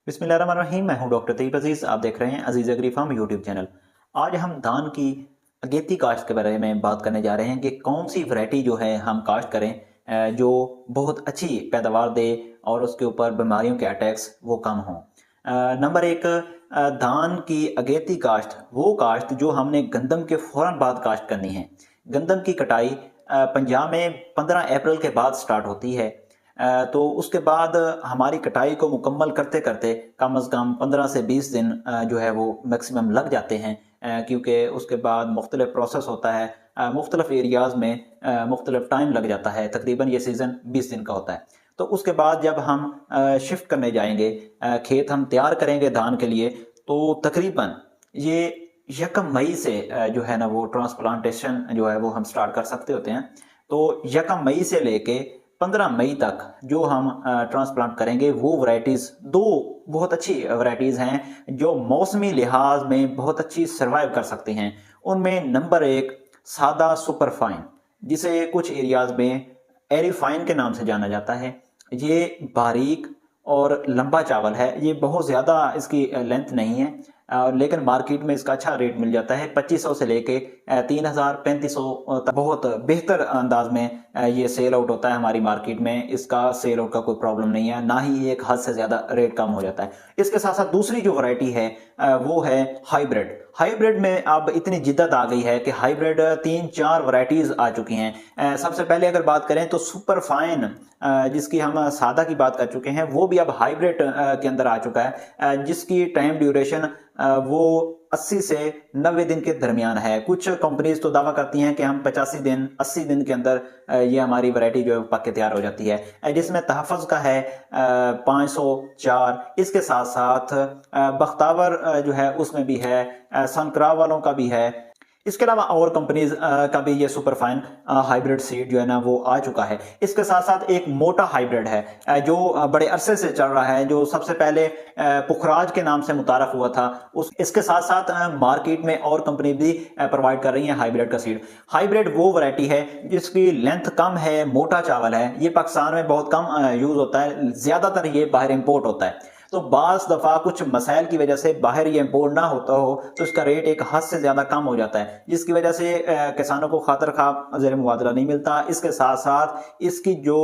बिस्मिल्लाहिर्रहमानिर्रहीम। मैं हूं डॉक्टर तैयब अजीज़। आप देख रहे हैं अजीज़ एग्री फार्म यूट्यूब चैनल। आज हम धान की अगेती काश्त के बारे में बात करने जा रहे हैं कि कौन सी वैरायटी जो है हम काश्त करें जो बहुत अच्छी पैदावार दे और उसके ऊपर बीमारियों के अटैक्स वो कम हों। नंबर एक, धान की अगेती काश्त वो काश्त जो हमने गंदम के फ़ौरन बाद काश्त करनी है। गंदम की कटाई पंजाब में 15 अप्रैल के बाद स्टार्ट होती है। तो उसके बाद हमारी कटाई को मुकम्मल करते करते कम अज़ कम 15 से 20 दिन जो है वो मैक्सिमम लग जाते हैं, क्योंकि उसके बाद मुख्तलिफ प्रोसेस होता है, मुख्तलिफ एरियाज़ में मुख्तलिफ टाइम लग जाता है। तकरीबन ये सीज़न 20 दिन का होता है। तो उसके बाद जब हम शिफ्ट करने जाएंगे, खेत हम तैयार करेंगे धान के लिए, तो तकरीबन ये 1 मई से जो है ना वो ट्रांसप्लांटेशन जो है वो हम स्टार्ट कर सकते होते हैं। तो 1 मई से लेके 15 मई तक जो हम ट्रांसप्लांट करेंगे वो वैरायटीज़ दो बहुत अच्छी वैरायटीज़ हैं जो मौसमी लिहाज में बहुत अच्छी सर्वाइव कर सकती हैं। उनमें नंबर एक सादा सुपर फाइन, जिसे कुछ एरियाज़ में एरीफाइन के नाम से जाना जाता है। ये बारीक और लंबा चावल है। ये बहुत ज़्यादा इसकी लेंथ नहीं है, लेकिन मार्केट में इसका अच्छा रेट मिल जाता है। 2500 से लेके 3000-3500 तक बहुत बेहतर अंदाज में ये सेल आउट होता है हमारी मार्केट में। इसका सेल आउट का कोई प्रॉब्लम नहीं है, ना ही एक हद से ज़्यादा रेट कम हो जाता है। इसके साथ साथ दूसरी जो वैरायटी है वो है हाइब्रिड। हाइब्रिड में अब इतनी जिद्दत आ गई है कि हाइब्रिड 3-4 वैरायटीज़ आ चुकी हैं। सबसे पहले अगर बात करें तो सुपर फाइन, जिसकी हम सादा की बात कर चुके हैं, वो भी अब हाइब्रिड के अंदर आ चुका है, जिसकी टाइम ड्यूरेशन वो 80 से 90 दिन के दरमियान है। कुछ कंपनीज तो दावा करती हैं कि हम 85 दिन 80 दिन के अंदर ये हमारी वैरायटी जो है पक के तैयार हो जाती है, जिसमें तहफ़्फ़ुज़ का है 504। इसके साथ साथ बख्तावर जो है उसमें भी है, सनक्राव वालों का भी है। इसके अलावा और कंपनीज का भी ये सुपर फाइन हाइब्रिड सीड जो है ना वो आ चुका है। इसके साथ साथ एक मोटा हाइब्रिड है जो बड़े अरसे से चल रहा है, जो सबसे पहले पुखराज के नाम से मुतारफ हुआ था। इसके साथ साथ मार्केट में और कंपनी भी प्रोवाइड कर रही है हाइब्रिड का सीड। हाइब्रिड वो वैरायटी है जिसकी लेंथ कम है, मोटा चावल है। ये पाकिस्तान में बहुत कम यूज होता है, ज्यादातर ये बाहर इंपोर्ट होता है। तो बास दफ़ा कुछ मसाइल की वजह से बाहर ये इम्पोर्ट ना होता हो तो इसका रेट एक हद से ज़्यादा कम हो जाता है, जिसकी वजह से किसानों को खातर खा ज़ेर मुबादला नहीं मिलता। इसके साथ साथ इसकी जो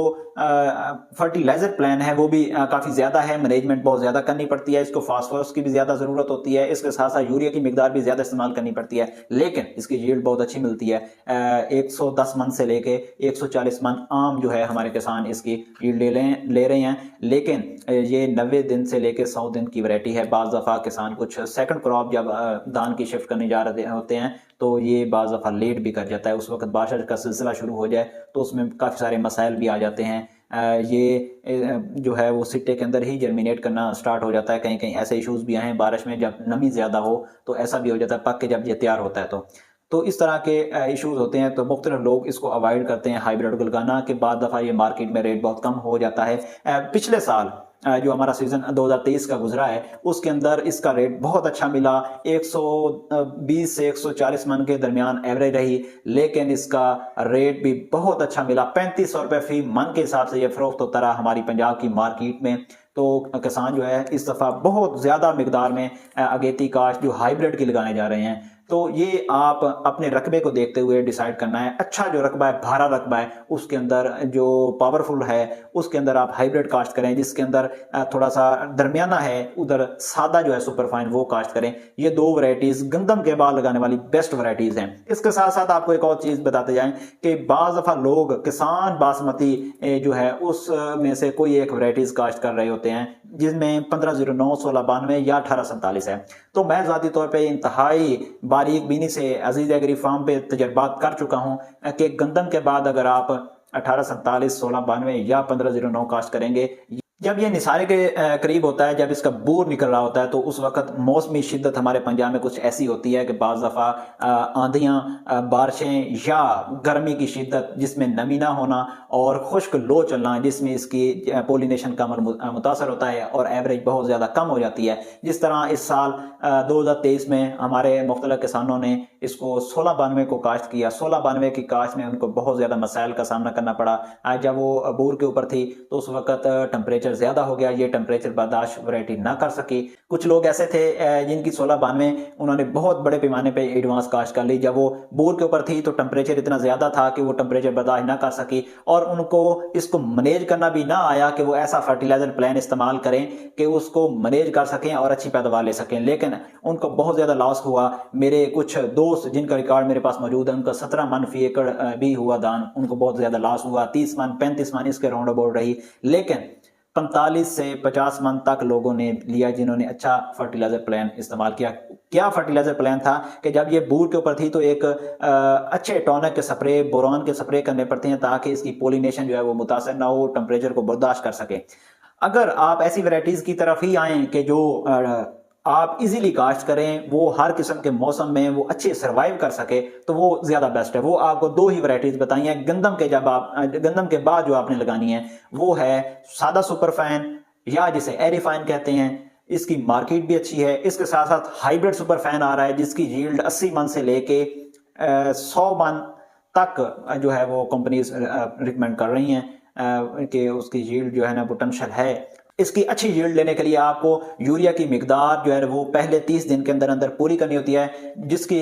फर्टिलाइज़र प्लान है वो भी काफ़ी ज़्यादा है, मैनेजमेंट बहुत ज़्यादा करनी पड़ती है। इसको फास्फोरस की भी ज़्यादा ज़रूरत होती है, इसके साथ साथ यूरिया की मिकदार भी ज़्यादा इस्तेमाल करनी पड़ती है, लेकिन इसकी यील्ड बहुत अच्छी मिलती है। 110 मन से लेके 140 मन आम जो है हमारे किसान इसकी यील्ड ले रहे हैं। लेकिन ये 90 दिन से लेके 100 दिन की वैरायटी है। बाज़ दफ़ा किसान कुछ सेकंड क्रॉप जब धान की शिफ्ट करने जा रहे होते हैं तो ये बाज़ दफ़ा लेट भी कर जाता है। उस वक्त बारिश का सिलसिला शुरू हो जाए तो उसमें काफ़ी सारे मसाइल भी आ जाते हैं। ये जो है वो सिट्टे के अंदर ही जर्मिनेट करना स्टार्ट हो जाता है। कहीं कहीं ऐसे इशूज़ भी आए हैं, बारिश में जब नमी ज़्यादा हो तो ऐसा भी हो जाता है, पक के जब ये तैयार होता है तो इस तरह के इश्यूज होते हैं। तो मुख्तलिफ लोग इसको अवॉइड करते हैं हाइब्रिड को लगाना, के बाद दफ़ा ये मार्केट में रेट बहुत कम हो जाता है। पिछले साल जो हमारा सीज़न 2023 का गुजरा है उसके अंदर इसका रेट बहुत अच्छा मिला, 120 से 140 मन के दरमियान एवरेज रही, लेकिन इसका रेट भी बहुत अच्छा मिला। 3500 रुपये फी मन के हिसाब से ये फरोख्त होता रहा हमारी पंजाब की मार्केट में। तो किसान जो है इस दफ़ा बहुत ज़्यादा मिकदार में अगेती काश्त जो हाइब्रिड की लगाने जा रहे हैं। तो ये आप अपने रकबे को देखते हुए डिसाइड करना है। अच्छा जो रकबा है, भारा रकबा है, उसके अंदर जो पावरफुल है उसके अंदर आप हाइब्रिड काश्त करें। जिसके अंदर थोड़ा सा दरमियाना है उधर सादा जो है सुपर फाइन वो काश्त करें। ये दो वैरायटीज़ गंदम के बाद लगाने वाली बेस्ट वैरायटीज़ हैं। इसके साथ साथ आपको एक और चीज़ बताते जाएं कि बाज़ दफ़ा लोग किसान बासमती जो है उसमें से कोई एक वैरायटीज़ काश्त कर रहे होते हैं जिसमें 1509, 1692 या 1847 है। तो मैं ज़ाती तौर पे इंतहाई बारीक बीनी से अजीज़ एग्री फार्म पे तजर्बात कर चुका हूँ कि गंदम के बाद अगर आप 1847, 1692 या 1509 काश्त करेंगे, जब ये निसारे के करीब होता है, जब इसका बूर निकल रहा होता है, तो उस वक्त मौसमी शिद्दत हमारे पंजाब में कुछ ऐसी होती है कि बाज़ दफ़ा आंधियाँ, बारिशें या गर्मी की शिद्दत जिसमें नमी ना होना और खुश्क लो चलना जिसमें इसकी पोलिनेशन का अमल मुतासर होता है और एवरेज बहुत ज़्यादा कम हो जाती है। जिस तरह इस साल 2023 में हमारे मुख्तलिफ किसानों ने اس کو 1692 کو کاشت کیا۔ 1692 کی کاشت میں ان کو بہت زیادہ مسائل کا سامنا کرنا پڑا۔ جب وہ بور کے اوپر تھی تو اس وقت ٹمپریچر زیادہ ہو گیا، یہ ٹمپریچر برداشت ویرائٹی نہ کر سکی۔ کچھ لوگ ایسے تھے جن کی 1692 انہوں نے بہت بڑے پیمانے پہ ایڈوانس کاشت کر لی۔ جب وہ بور کے اوپر تھی تو ٹمپریچر اتنا زیادہ تھا کہ وہ ٹمپریچر برداشت نہ کر سکی، اور ان کو اس کو مینیج کرنا بھی نہ آیا کہ وہ ایسا فرٹیلائزر پلان استعمال کریں کہ اس کو مینیج کر سکیں اور اچھی پیداوار لے سکیں، لیکن ان کو بہت زیادہ لاس ہوا۔ میرے کچھ دوست جن کا ریکارڈ میرے پاس موجود ہے، ان کا 17 من فی ایکڑ بھی ہوا دان، ان کو بہت زیادہ لاس ہوا۔ 30 من 35 من اس کے راؤنڈ اباؤٹ رہی، لیکن 45 سے 50 من تک لوگوں نے لیا جنہوں نے اچھا فرٹیلائزر پلان استعمال کیا۔ کیا فرٹیلائزر پلان تھا کہ جب یہ بور کے اوپر تھی تو ایک اچھے ٹونک کے سپرے، بوران کے سپرے کرنے پڑتے ہیں تاکہ اس کی پولینیشن جو ہے وہ متاثر نہ ہو، ٹمپریچر کو برداشت کر سکے۔ اگر آپ ایسی ویرائٹیز کی طرف ہی آئیں کہ جو آپ ایزیلی کاشت کریں، وہ ہر قسم کے موسم میں وہ اچھے سروائیو کر سکے، تو وہ زیادہ بیسٹ ہے۔ وہ آپ کو 2 ہی ویرائٹیز بتائی ہیں۔ گندم کے بعد جو آپ نے لگانی ہے وہ ہے سادہ سپر فین، یا جسے ایری فائن کہتے ہیں۔ اس کی مارکیٹ بھی اچھی ہے۔ اس کے ساتھ ساتھ ہائیبرڈ سپر فین آ رہا ہے جس کی ییلڈ 80 من سے لے کے 100 من تک جو ہے وہ کمپنیز ریکمینڈ کر رہی ہیں کہ اس کی ییلڈ جو ہے نا پوٹینشیل ہے۔ اس کی اچھی ییلڈ لینے کے لیے آپ کو یوریا کی مقدار جو ہے وہ پہلے 30 دن کے اندر پوری کرنی ہوتی ہے، جس کی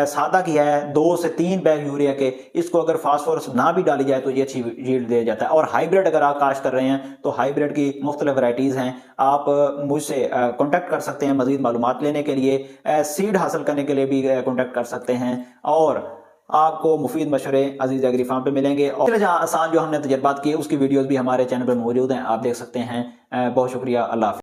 سادہ کی ہے 2 سے 3 بیگ یوریا کے۔ اس کو اگر فاسفورس نہ بھی ڈالی جائے تو یہ اچھی ییلڈ دے جاتا ہے۔ اور ہائیبرڈ اگر آپ کاشت کر رہے ہیں تو ہائیبرڈ کی مختلف ورائٹیز ہیں، آپ مجھ سے کانٹیکٹ کر سکتے ہیں مزید معلومات لینے کے لیے، سیڈ حاصل کرنے کے لیے بھی کانٹیکٹ کر سکتے ہیں، اور آپ کو مفید مشورے عزیز ایگری فارم پہ ملیں گے۔ اور جہاں آسان جو ہم نے تجربات کیے اس کی ویڈیوز بھی ہمارے چینل پہ موجود ہیں، آپ دیکھ سکتے ہیں۔ بہت شکریہ، اللہ حافظ۔